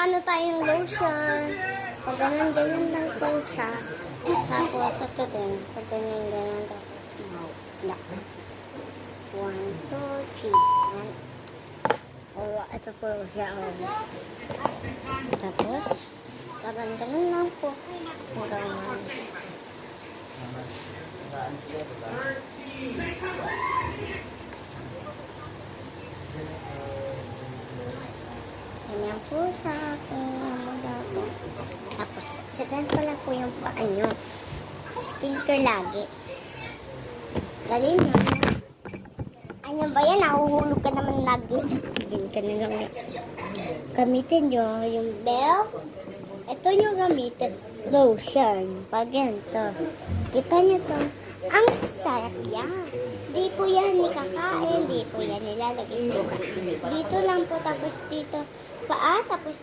Mag-ano tayong lotion. Pag ganun lang po siya. Tapos, ito din. Pag ganun, tapos, mawala. 1, 2, 3. Yan. O, ito po siya. Tapos, parang ganun lang po. Hanggang ganyan po siya. Tapos, dyan pala po yung paa nyo. Skincare lagi. Dali nyo. Ano ba yan? Nahuhulog ka naman lagi. Ganyan ka na lang. Gamitin nyo yung bell. Ito yung gamitin. Lotion. Pag ganito. Kita nyo to. Ang sarap yan. Di po yan nikakain. Di po yan nilalagay sa mukha. Dito lang po. Tapos dito. Paa. Tapos